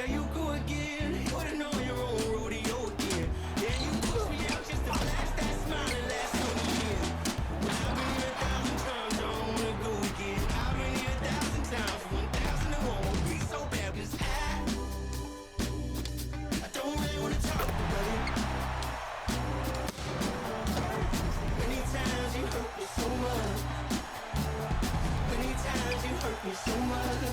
there you go again. Putting on your own rodeo again. Yeah, you push me out just to blast that smile and last on the year. I've been here 1,000 times, I don't wanna go again. I've been here 1,000 times, 1,000 it won't be so bad, 'cause I don't really wanna talk about it. Many times you hurt me so much. Many times you hurt me so much.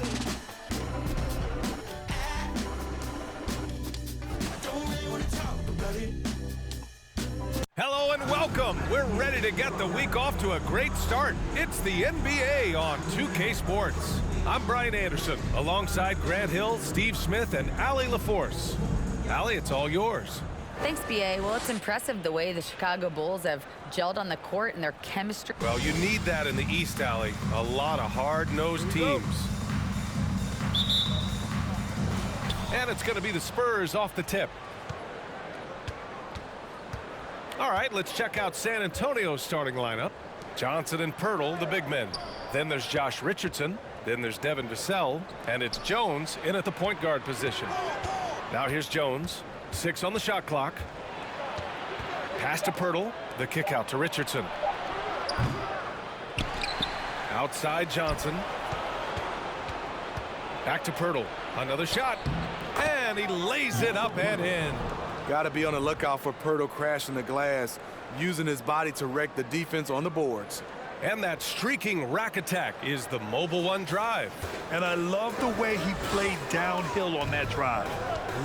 Hello and welcome. We're ready to get the week off to a great start. It's the NBA on 2K Sports. I'm Brian Anderson, alongside Grant Hill, Steve Smith, and Allie LaForce. Allie, it's all yours. Thanks, BA. Well, it's impressive the way the Chicago Bulls have gelled on the court and their chemistry. Well, you need that in the East, Allie. A lot of hard-nosed teams. And it's going to be the Spurs off the tip. All right, let's check out San Antonio's starting lineup. Johnson and Pirtle, the big men. Then there's Josh Richardson. Then there's Devin Vassell. And it's Jones in at the point guard position. Now here's Jones. 6 on the shot clock. Pass to Pirtle. The kick out to Richardson. Outside Johnson. Back to Pirtle. Another shot. And he lays it up and in. Got to be on the lookout for Pirtle crashing the glass, using his body to wreck the defense on the boards. And that streaking rack attack is the Mobile One drive. And I love the way he played downhill on that drive.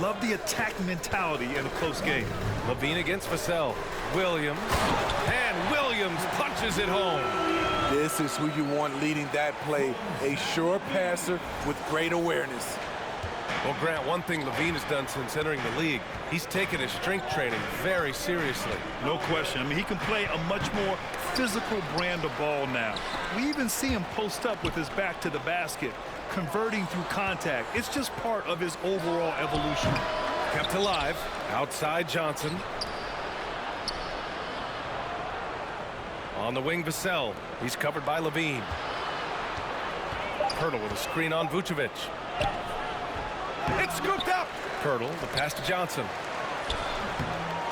Love the attack mentality in a close game. Levine against Vassell. Williams. And Williams punches it home. This is who you want leading that play. A sure passer with great awareness. Well, Grant, one thing Levine has done since entering the league, he's taken his strength training very seriously. No question. I mean, he can play a much more physical brand of ball now. We even see him post up with his back to the basket, converting through contact. It's just part of his overall evolution. Kept alive. Outside Johnson. On the wing, Vassell. He's covered by Levine. Pirtle with a screen on Vucevic. It's scooped up. Pirtle, the pass to Johnson.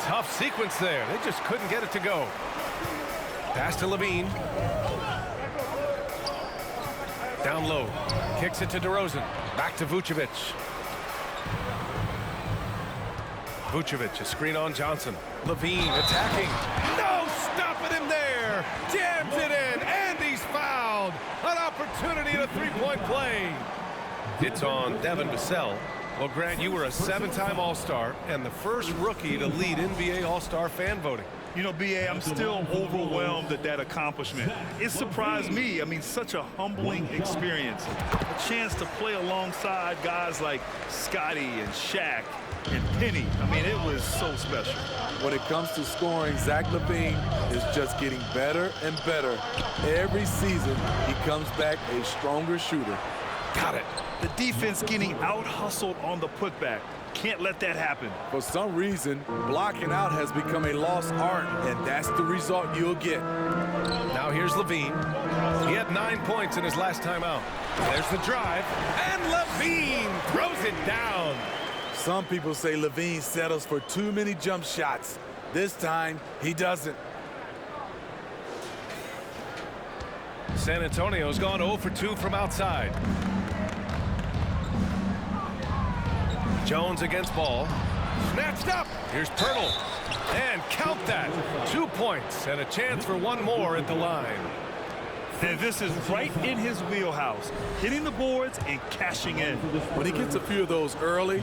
Tough sequence there. They just couldn't get it to go. Pass to Levine. Down low. Kicks it to DeRozan. Back to Vucevic. Vucevic, a screen on Johnson. Levine attacking. No stopping him there. Jams it in, and he's fouled. An opportunity at a three-point play. It's on Devin Vassell. Well, Grant, you were a 7-time All-Star and the first rookie to lead NBA All-Star fan voting. You know, BA, I'm still overwhelmed at that accomplishment. It surprised me. I mean, such a humbling experience. A chance to play alongside guys like Scotty and Shaq and Penny. I mean, it was so special. When it comes to scoring, Zach LaVine is just getting better and better. Every season, he comes back a stronger shooter. Got it. The defense getting out-hustled on the putback. Can't let that happen. For some reason, blocking out has become a lost art, and that's the result you'll get. Now here's Levine. He had 9 points in his last time out. There's the drive, and Levine throws it down. Some people say Levine settles for too many jump shots. This time, he doesn't. San Antonio's gone 0 for 2 from outside. Jones against ball. Snatched up. Here's Pirtle. And count that. 2 points and a chance for one more at the line. And this is right in his wheelhouse. Hitting the boards and cashing in. When he gets a few of those early,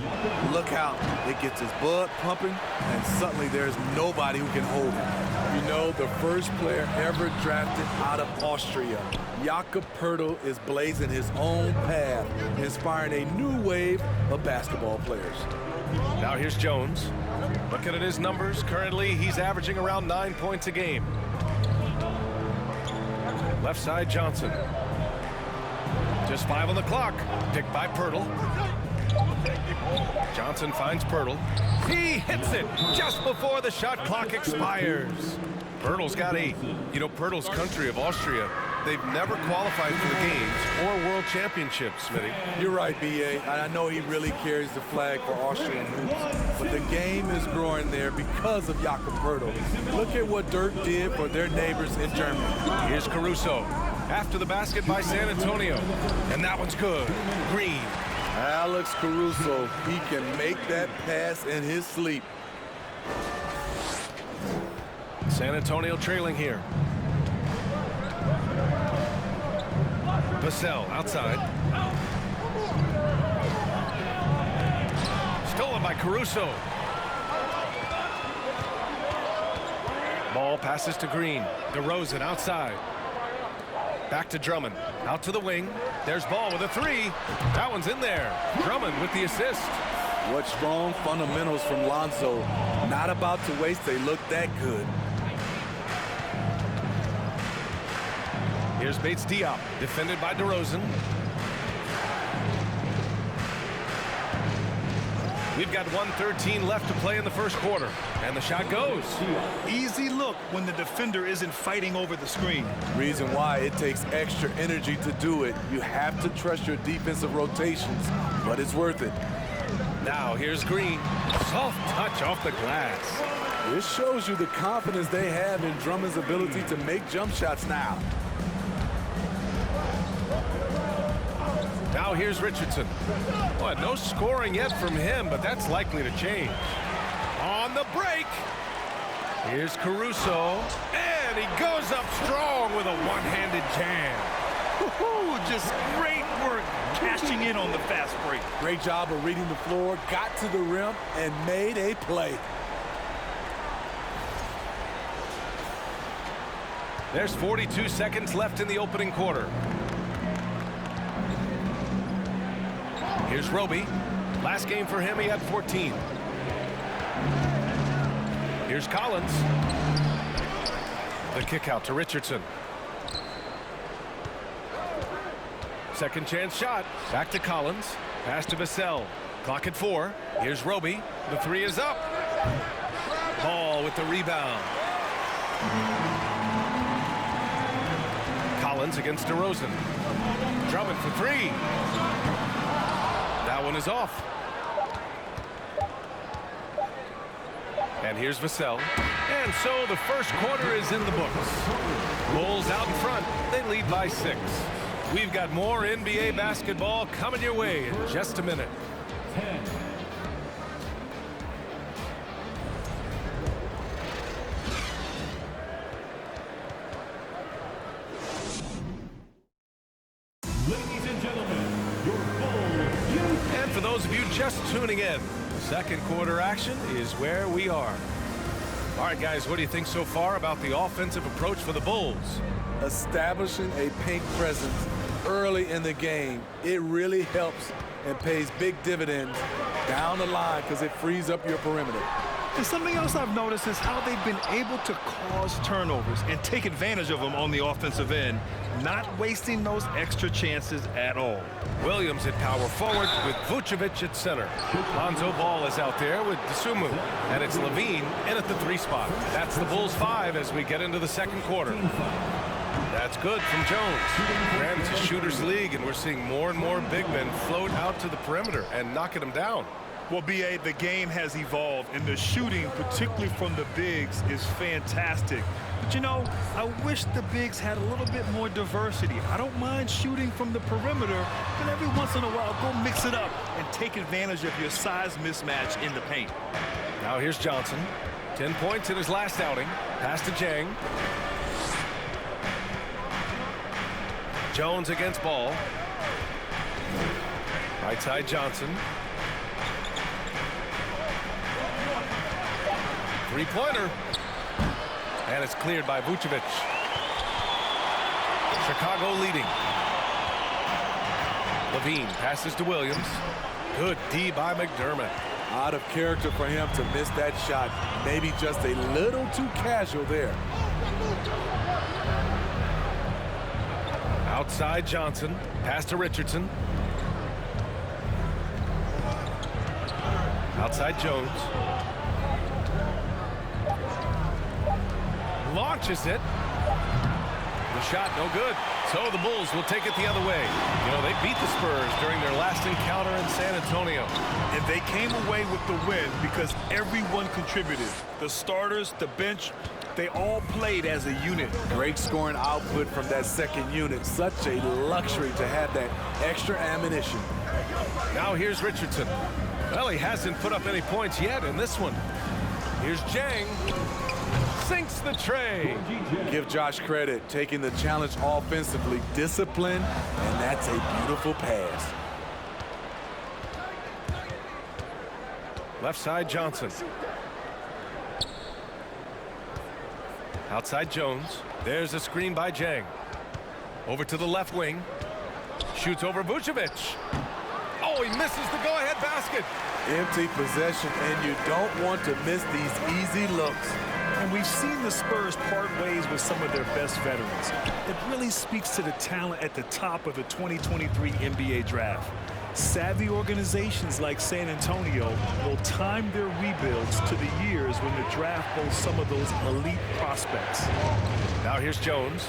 look out. It gets his blood pumping, and suddenly there's nobody who can hold him. You know, the first player ever drafted out of Austria, Jakob Poeltl, is blazing his own path, inspiring a new wave of basketball players. Now here's Jones. Looking at his numbers, currently he's averaging around 9 points a game. Left side, Johnson. Just 5 on the clock. Picked by Poeltl. Johnson finds Poeltl. He hits it just before the shot clock expires. Poeltl's got 8. You know, Poeltl's country of Austria they've never qualified for the games or world championships, Smitty. You're right, B.A. I know he really carries the flag for Austrian hoops, but the game is growing there because of Jakob Poeltl. Look at what Dirk did for their neighbors in Germany. Here's Caruso. After the basket by San Antonio. And that one's good. Green. Alex Caruso, he can make that pass in his sleep. San Antonio trailing here. Vassell outside. Stolen by Caruso. Ball passes to Green. DeRozan outside. Back to Drummond. Out to the wing. There's Ball with a three. That one's in there. Drummond with the assist. What strong fundamentals from Lonzo. Not about to waste. They look that good. Here's Bates Diop, defended by DeRozan. We've got 1:13 left to play in the first quarter, and the shot goes. Easy look when the defender isn't fighting over the screen. Reason why it takes extra energy to do it. You have to trust your defensive rotations, but it's worth it. Now here's Green. Soft touch off the glass. This shows you the confidence they have in Drummond's ability to make jump shots now. Now here's Richardson. Well, no scoring yet from him, but that's likely to change. On the break. Here's Caruso. And he goes up strong with a one-handed jam. Just great work cashing in on the fast break. Great job of reading the floor, got to the rim, and made a play. There's 42 seconds left in the opening quarter. Here's Roby. Last game for him, he had 14. Here's Collins. The kick out to Richardson. Second chance shot. Back to Collins. Pass to Vassell. Clock at 4. Here's Roby. The three is up. Ball with the rebound. Collins against DeRozan. Drummond for three. That one is off. And here's Vassell. And so the first quarter is in the books. Bulls out in front. They lead by 6. We've got more NBA basketball coming your way in just a minute. Ladies and gentlemen, your Bulls. And for those of you just tuning in, second quarter action is where we are. All right, guys, what do you think so far about the offensive approach for the Bulls? Establishing a paint presence early in the game, it really helps and pays big dividends down the line because it frees up your perimeter. And something else I've noticed is how they've been able to cause turnovers and take advantage of them on the offensive end, not wasting those extra chances at all. Williams at power forward with Vucevic at center. Lonzo Ball is out there with Dosunmu, and it's Levine in at the 3 spot. That's the Bulls 5 as we get into the second quarter. That's good from Jones. Ran to Shooters League, and we're seeing more and more big men float out to the perimeter and knocking them down. Well, B.A., the game has evolved, and the shooting, particularly from the bigs, is fantastic. But, you know, I wish the bigs had a little bit more diversity. I don't mind shooting from the perimeter, but every once in a while, go mix it up and take advantage of your size mismatch in the paint. Now here's Johnson. 10 points in his last outing. Pass to Jang. Jones against Ball. Right side Johnson. Three-pointer. And it's cleared by Vucevic. Chicago leading. Levine passes to Williams. Good D by McDermott. Out of character for him to miss that shot. Maybe just a little too casual there. Outside Johnson. Pass to Richardson. Outside Jones. Launches it. The shot, no good. So the Bulls will take it the other way. You know, they beat the Spurs during their last encounter in San Antonio. And they came away with the win because everyone contributed. The starters, the bench, they all played as a unit. Great scoring output from that second unit. Such a luxury to have that extra ammunition. Now here's Richardson. Well, he hasn't put up any points yet in this one. Here's Jang. Sinks the tray. Give Josh credit, taking the challenge offensively, discipline, and that's a beautiful pass. Left side, Johnson. Outside, Jones. There's a screen by Jang. Over to the left wing. Shoots over Vucevic. Oh, he misses the go-ahead basket. Empty possession, and you don't want to miss these easy looks. And we've seen the Spurs part ways with some of their best veterans. It really speaks to the talent at the top of the 2023 NBA draft. Savvy organizations like San Antonio will time their rebuilds to the years when the draft boasts some of those elite prospects. Now here's Jones.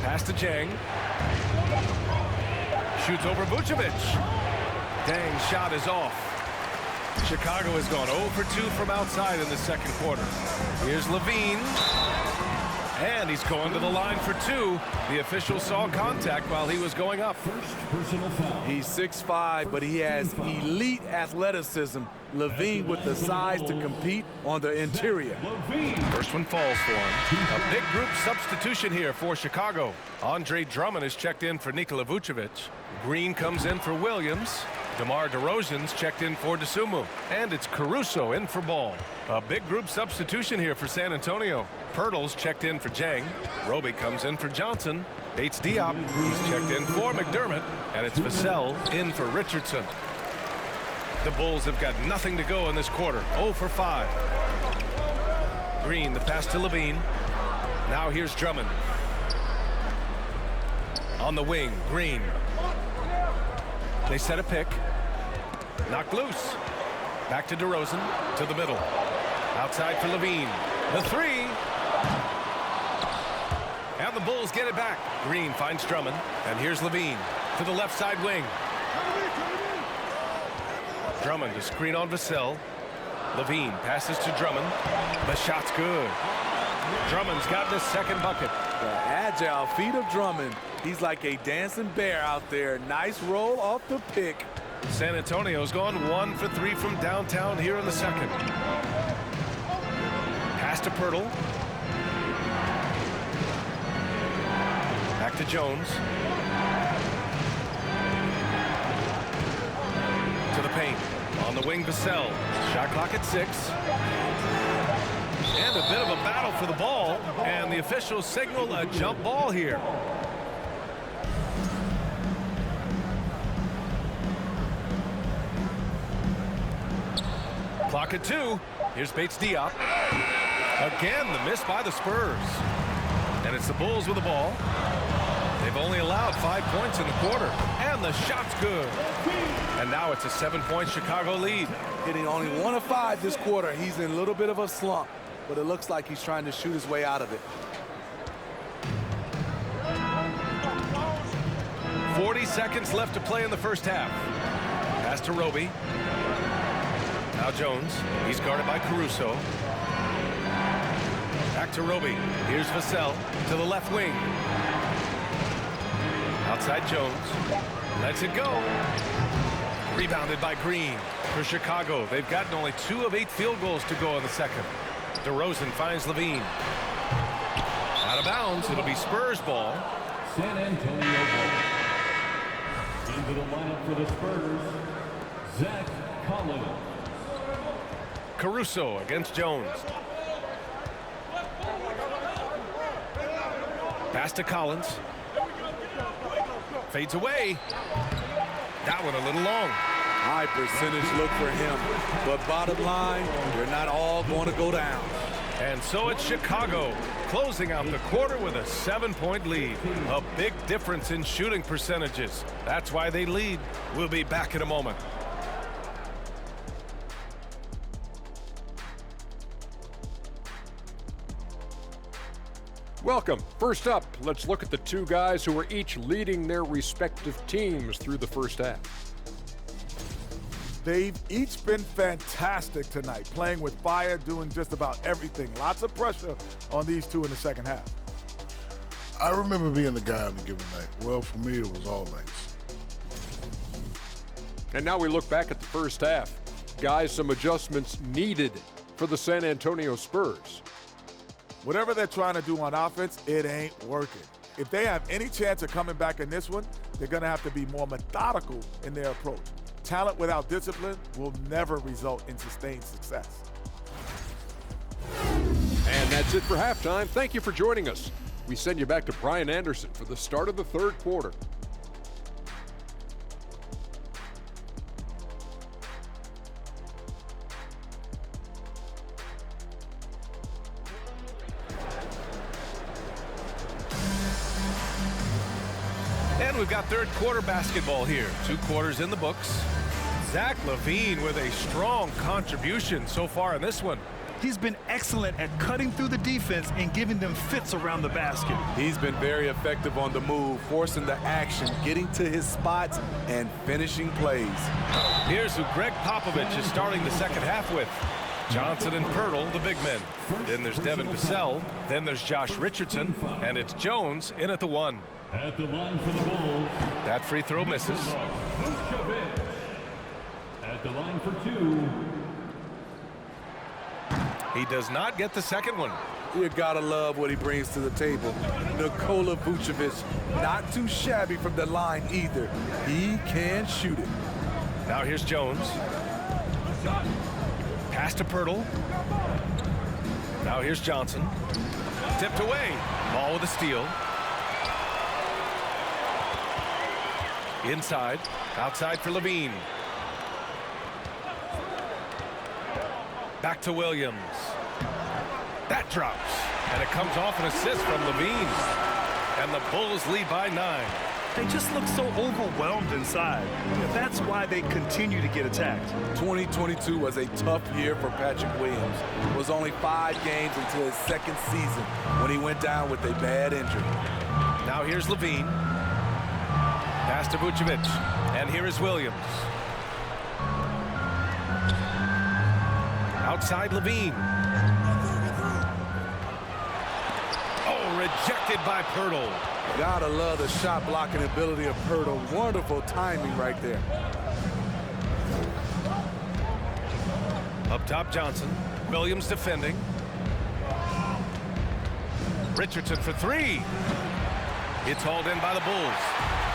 Pass to Jang. Shoots over Vucevic. Dang, shot is off. Chicago has gone 0 for 2 from outside in the second quarter. Here's Levine. And he's going to the line for 2. The official saw contact while he was going up. He's 6'5", but he has elite athleticism. Levine with the size to compete on the interior. First one falls for him. A big group substitution here for Chicago. Andre Drummond is checked in for Nikola Vucevic. Green comes in for Williams. DeMar DeRozan's checked in for DeSumo. And it's Caruso in for Ball. A big group substitution here for San Antonio. Pirtle's checked in for Jang. Roby comes in for Johnson. Bates Diop, he's checked in for McDermott. And it's Vassell in for Richardson. The Bulls have got nothing to go in this quarter. 0 for 5. Green, the pass to Levine. Now here's Drummond. On the wing, Green. They set a pick. Knocked loose. Back to DeRozan, to the middle. Outside for Levine. The 3. And the Bulls get it back. Green finds Drummond. And here's Levine to the left side wing. Drummond to screen on Vassell. Levine passes to Drummond. The shot's good. Drummond's gotten his second bucket. The agile feet of Drummond. He's like a dancing bear out there. Nice roll off the pick. San Antonio's gone 1 for 3 from downtown here in the second. Pass to Pirtle. Back to Jones. To the paint. On the wing, Vassell. Shot clock at 6. And a bit of a battle for the ball. And the officials signal a jump ball here. Clock at 2. Here's Bates Diop. Again, the miss by the Spurs. And it's the Bulls with the ball. They've only allowed 5 points in the quarter. And the shot's good. And now it's a 7-point Chicago lead. Hitting only 1 of 5 this quarter. He's in a little bit of a slump, but it looks like he's trying to shoot his way out of it. 40 seconds left to play in the first half. Pass to Roby. Now Jones. He's guarded by Caruso. Back to Roby. Here's Vassell to the left wing. Outside Jones. Lets it go. Rebounded by Green. For Chicago, they've gotten only 2 of 8 field goals to go in the second. DeRozan finds Levine. Out of bounds. It'll be Spurs ball. San Antonio ball. Into the lineup for the Spurs, Zach Collins. Caruso against Jones. Pass to Collins. Fades away. That one a little long. High percentage look for him. But bottom line, they're not all going to go down. And so it's Chicago closing out the quarter with a 7-point lead. A big difference in shooting percentages. That's why they lead. We'll be back in a moment. Welcome. First up, let's look at the two guys who are each leading their respective teams through the first half. They've each been fantastic tonight, playing with fire, doing just about everything. Lots of pressure on these two in the second half. I remember being the guy on the given night. Well, for me, it was all nights. And now we look back at the first half. Guys, some adjustments needed for the San Antonio Spurs. Whatever they're trying to do on offense, it ain't working. If they have any chance of coming back in this one, they're going to have to be more methodical in their approach. Talent without discipline will never result in sustained success. And that's it for halftime. Thank you for joining us. We send you back to Brian Anderson for the start of the third quarter. And we've got third quarter basketball here. 2 quarters in the books. Zach LaVine with a strong contribution so far in this one. He's been excellent at cutting through the defense and giving them fits around the basket. He's been very effective on the move, forcing the action, getting to his spots, and finishing plays. Here's who Greg Popovich is starting the second half with. Johnson and Pirtle, the big men. Then there's Devin Vassell. Then there's Josh Richardson. And it's Jones in at the 1. At the line for the Bulls, That free throw misses. Voucher. At the line for 2, He does not get the second one. You gotta love what he brings to the table. Nikola Vucevic, not too shabby from the line either. He can shoot it. Now here's Jones. Pass to Pirtle. Now here's Johnson. Tipped away. Ball with a steal. Inside. Outside for LaVine. Back to Williams. That drops. And it comes off an assist from LaVine. And the Bulls lead by 9. They just look so overwhelmed inside. That's why they continue to get attacked. 2022 was a tough year for Patrick Williams. It was only 5 games into his second season when he went down with a bad injury. Now here's LaVine. Pass to Vucevic. And here is Williams. Outside LaVine. Oh, rejected by Pirtle. Gotta love the shot blocking ability of Pirtle. Wonderful timing right there. Up top, Johnson. Williams defending. Richardson for 3. It's hauled in by the Bulls.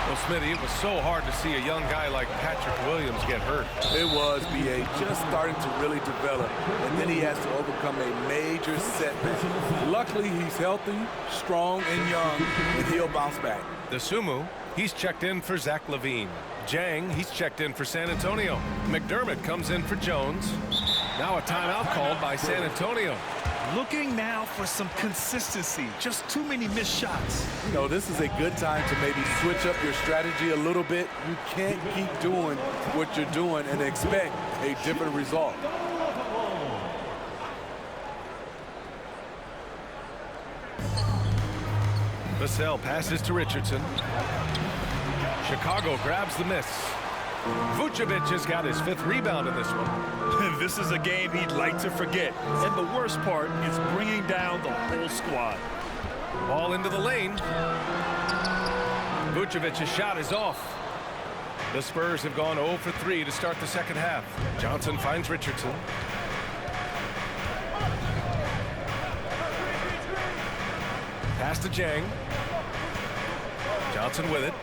Well, Smitty, it was so hard to see a young guy like Patrick Williams get hurt. It was, B.A. just starting to really develop, and then he has to overcome a major setback. Luckily, he's healthy, strong, and young, and he'll bounce back. The Sumu, he's checked in for Zach LaVine. Jang, he's checked in for San Antonio. McDermott comes in for Jones. Now a timeout called by San Antonio. Looking now for some consistency. Just too many missed shots. You know, this is a good time to maybe switch up your strategy a little bit. You can't keep doing what you're doing and expect a different result. Vassell passes to Richardson. Chicago grabs the miss. Vucevic has got his 5th rebound in this one. This is a game he'd like to forget. And the worst part is bringing down the whole squad. Ball into the lane. Vucevic's shot is off. The Spurs have gone 0 for 3 to start the second half. Johnson finds Richardson. Pass to Jang. Johnson with it.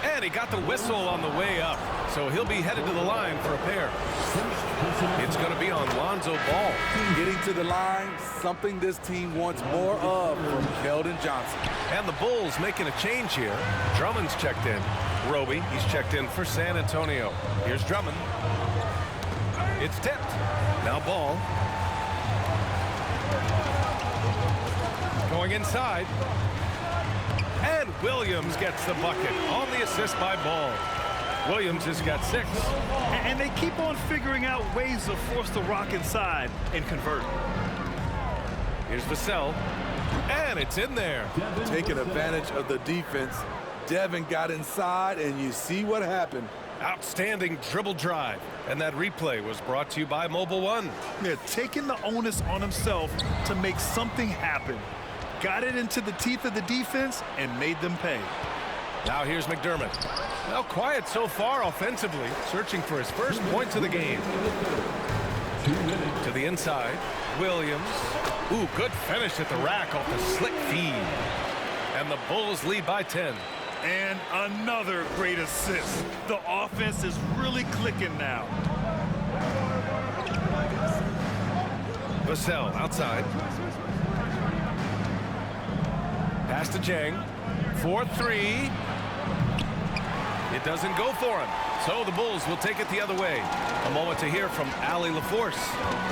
And he got the whistle on the way up, so he'll be headed to the line for a pair. It's going to be on Lonzo Ball. Getting to the line, something this team wants more of from Keldon Johnson. And the Bulls making a change here. Drummond's checked in. Roby, he's checked in for San Antonio. Here's Drummond. It's tipped. Now Ball. Going inside. And Williams gets the bucket on the assist by Ball. Williams has got 6. And they keep on figuring out ways to force the rock inside and convert. Here's Vassell, and it's in there. Taking advantage of the defense. Devin got inside, and you see what happened. Outstanding dribble drive. And that replay was brought to you by Mobile One. Yeah, taking the onus on himself to make something happen. Got it into the teeth of the defense and made them pay. Now here's McDermott. Well, quiet so far offensively, searching for his first points of the game. To the inside, Williams. Ooh, good finish at the rack off the slick feed. And the Bulls lead by 10. And another great assist. The offense is really clicking now. Vassell outside. Pass to Jang. 4-3. It doesn't go for him. So the Bulls will take it the other way. A moment to hear from Allie LaForce.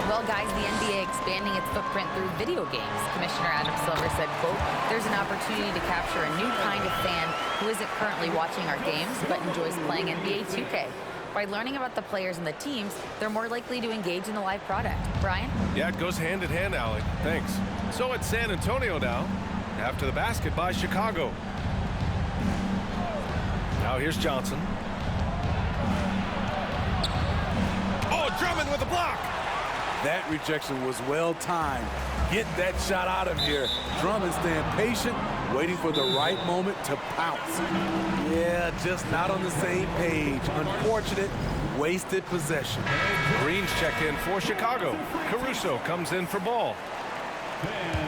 Well, guys, the NBA expanding its footprint through video games. Commissioner Adam Silver said, quote, "There's an opportunity to capture a new kind of fan who isn't currently watching our games but enjoys playing NBA 2K. By learning about the players and the teams, they're more likely to engage in the live product." Brian? Yeah, it goes hand in hand, Allie. Thanks. So it's San Antonio now. After the basket by Chicago. Now here's Johnson. Oh, Drummond with a block. That rejection was well timed. Get that shot out of here. Drummond staying patient, waiting for the right moment to pounce. Yeah, just not on the same page. Unfortunate, wasted possession. Green's checked in for Chicago. Caruso comes in for Ball.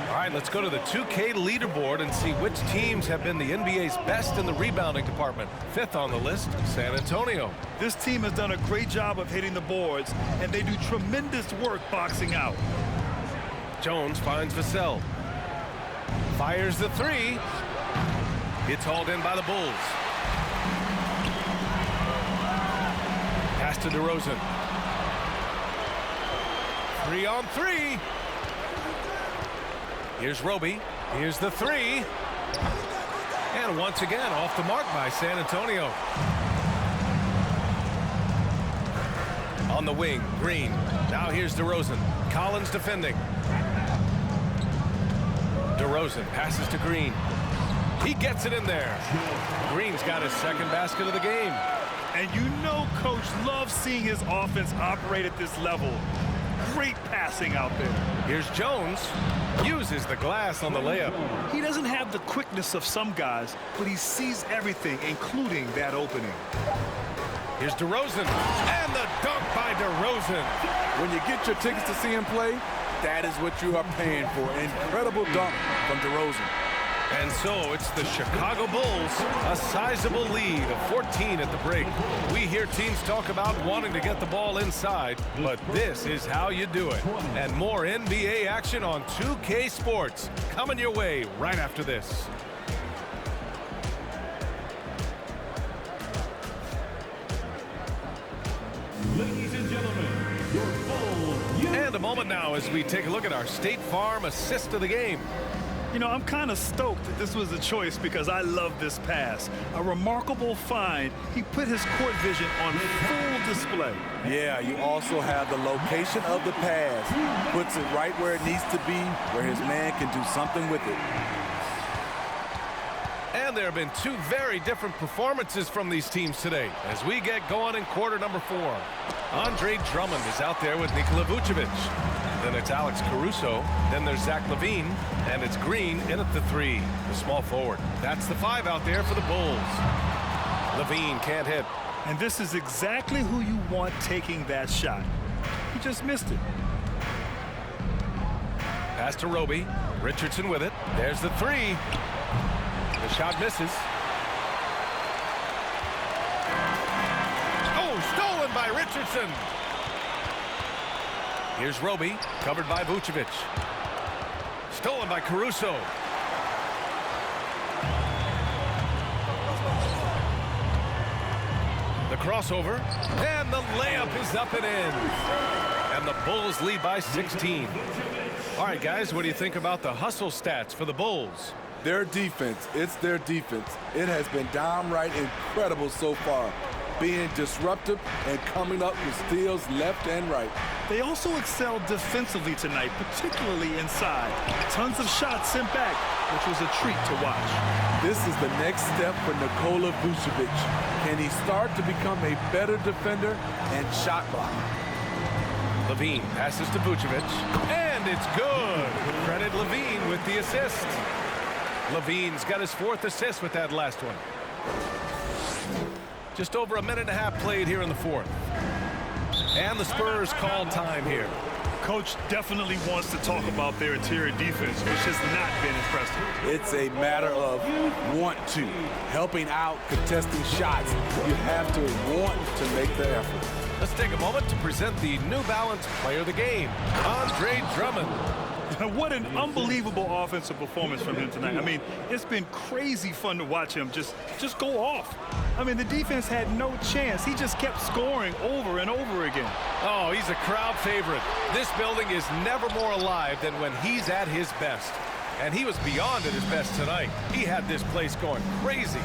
All right, let's go to the 2K leaderboard and see which teams have been the NBA's best in the rebounding department. Fifth on the list, San Antonio. This team has done a great job of hitting the boards, and they do tremendous work boxing out. Jones finds Vassell. Fires the three. It's hauled in by the Bulls. Pass to DeRozan. 3-on-3. Here's Roby. Here's the three. And once again, off the mark by San Antonio. On the wing, Green. Now here's DeRozan. Collins defending. DeRozan passes to Green. He gets it in there. Green's got his second basket of the game. And you know Coach loves seeing his offense operate at this level. Great passing out there. Here's Jones. Uses the glass on the layup. He doesn't have the quickness of some guys, but he sees everything, including that opening. Here's DeRozan. And the dunk by DeRozan. When you get your tickets to see him play, that is what you are paying for. Incredible dunk from DeRozan. And so it's the Chicago Bulls, a sizable lead of 14 at the break. We hear teams talk about wanting to get the ball inside, but this is how you do it. And more NBA action on 2K Sports coming your way right after this. Ladies and gentlemen, your Bulls. And a moment now as we take a look at our State Farm assist of the game. You know, I'm kind of stoked that this was a choice because I love this pass. A remarkable find. He put his court vision on full display. Yeah, you also have the location of the pass. Puts it right where it needs to be, where his man can do something with it. And there have been two very different performances from these teams today as we get going in quarter number 4. Andre Drummond is out there with Nikola Vucevic. Then it's Alex Caruso. Then there's Zach LaVine. And it's Green in at the 3, the small forward. That's the 5 out there for the Bulls. LaVine can't hit. And this is exactly who you want taking that shot. He just missed it. Pass to Roby. Richardson with it. There's the 3. The shot misses. Oh, stolen by Richardson. Here's Roby, covered by Vucevic. Stolen by Caruso. The crossover, and the layup is up and in. And the Bulls lead by 16. All right, guys, what do you think about the hustle stats for the Bulls? Their defense, it's their defense. It has been downright incredible so far. being disruptive and coming up with steals left and right. They also excelled defensively tonight, particularly inside. Tons of shots sent back, which was a treat to watch. This is the next step for Nikola Vucevic. Can he start to become a better defender and shot blocker? Levine passes to Vucevic, and it's good. Credit Levine with the assist. Levine's got his 4th assist with that last one. Just over a minute and a half played here in the 4th. And the Spurs call time here. Coach definitely wants to talk about their interior defense, which has not been impressive. It's a matter of want to. Helping out, contesting shots. You have to want to make the effort. Let's take a moment to present the New Balance Player of the Game, Andre Drummond. What an unbelievable offensive performance from him tonight. I mean, it's been crazy fun to watch him just go off. I mean, the defense had no chance. He just kept scoring over and over again. Oh, he's a crowd favorite. This building is never more alive than when he's at his best. And he was beyond at his best tonight. He had this place going crazy.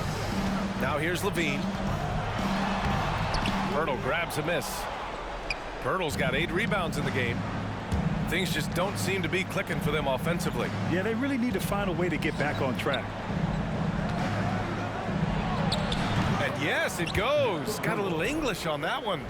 Now here's Levine. Pirtle grabs a miss. Pirtle's got 8 rebounds in the game. Things just don't seem to be clicking for them offensively. Yeah, they really need to find a way to get back on track. And yes, it goes. Got a little English on that one.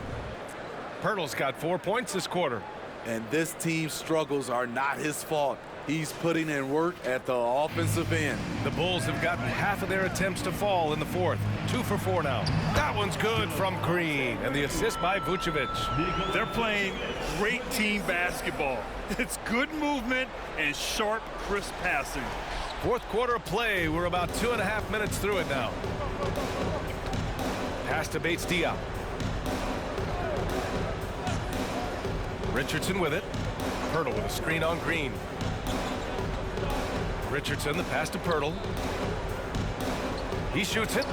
Pirtle's got 4 points this quarter. And this team's struggles are not his fault. He's putting in work at the offensive end. The Bulls have gotten half of their attempts to fall in the 4th. 2 for 4 now. That one's good from Green. And the assist by Vucevic. They're playing great team basketball. It's good movement and sharp, crisp passing. 4th quarter of play. We're about 2.5 minutes through it now. Pass to Bates Diop. Richardson with it. Pirtle with a screen on Green. Richardson, the pass to Pirtle. He shoots it.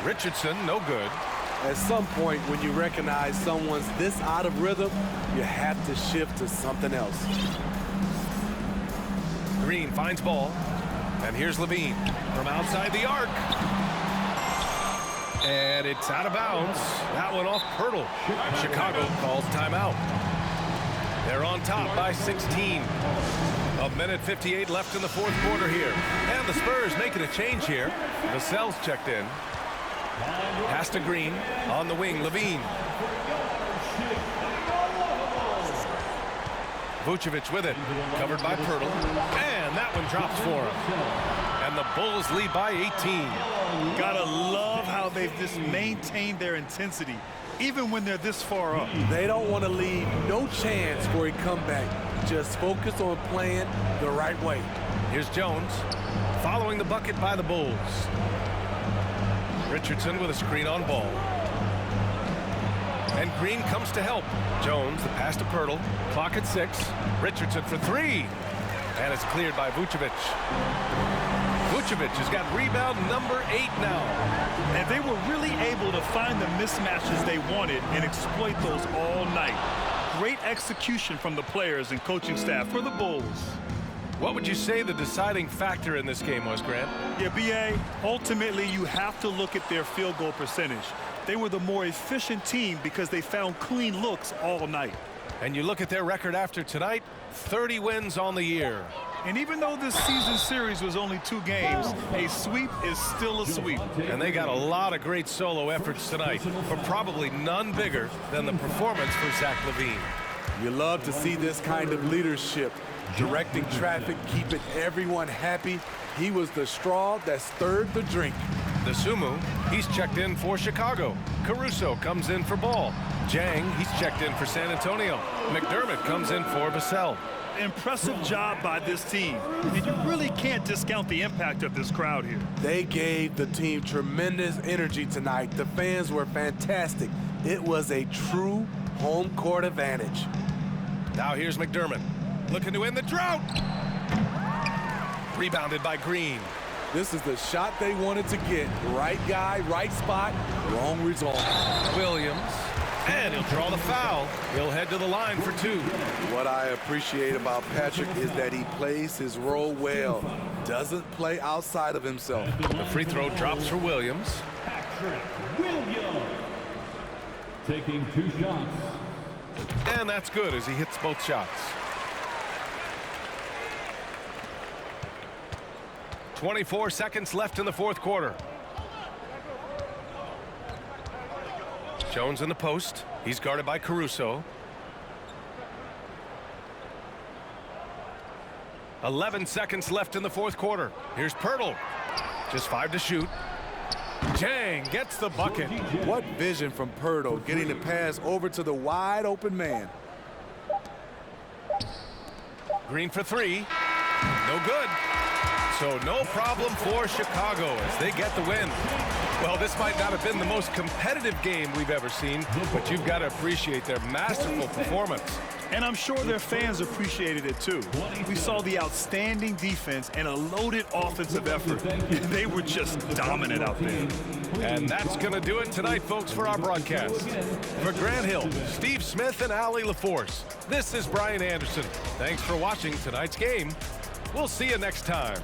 Richardson, no good. At some point, when you recognize someone's this out of rhythm, you have to shift to something else. Green finds ball. And here's Levine from outside the arc. And it's out of bounds. That one off Pirtle. Chicago calls timeout. They're on top by 16. A minute 58 left in the 4th quarter here. And the Spurs making a change here. Vassell's checked in. Pass to Green. On the wing, Levine. Vucevic with it. Covered by Pirtle. And that one drops for him. And the Bulls lead by 18. Gotta love how they've just maintained their intensity, even when they're this far up. They don't want to leave no chance for a comeback. Just focus on playing the right way. Here's Jones, following the bucket by the Bulls. Richardson with a screen on ball. And Green comes to help. Jones, the pass to Pirtle. Clock at 6. Richardson for 3. And it's cleared by Vucevic. Vucevic has got rebound number 8 now. And they were really able to find the mismatches they wanted and exploit those all night. Great execution from the players and coaching staff for the Bulls. What would you say the deciding factor in this game was, Grant? Yeah, B.A., ultimately you have to look at their field goal percentage. They were the more efficient team because they found clean looks all night. And you look at their record after tonight, 30 wins on the year. And even though this season series was only 2 games, a sweep is still a sweep. And they got a lot of great solo efforts tonight, but probably none bigger than the performance for Zach LaVine. You love to see this kind of leadership, directing traffic, keeping everyone happy. He was the straw that stirred the drink. The Sumu, he's checked in for Chicago. Caruso comes in for Ball. Jang, he's checked in for San Antonio. McDermott comes in for Vassell. Impressive job by this team. And you really can't discount the impact of this crowd here. They gave the team tremendous energy tonight. The fans were fantastic. It was a true home court advantage. Now here's McDermott, looking to end the drought. Rebounded by Green. This is the shot they wanted to get. Right guy, right spot, wrong result. Williams, and he'll draw the foul. He'll head to the line for 2. What I appreciate about Patrick is that he plays his role well. Doesn't play outside of himself. The free throw drops for Williams. Patrick Williams. Taking 2 shots. And that's good as he hits both shots. 24 seconds left in the fourth quarter. Jones in the post. He's guarded by Caruso. 11 seconds left in the fourth quarter. Here's Pirtle. Just 5 to shoot. Jang gets the bucket. What vision from Pirtle, getting the pass over to the wide open man. Green for 3. No good. So no problem for Chicago as they get the win. Well, this might not have been the most competitive game we've ever seen, but you've got to appreciate their masterful performance. And I'm sure their fans appreciated it too. We saw the outstanding defense and a loaded offensive effort. They were just dominant out there. And that's going to do it tonight, folks, for our broadcast. For Grant Hill, Steve Smith, and Allie LaForce, this is Brian Anderson. Thanks for watching tonight's game. We'll see you next time.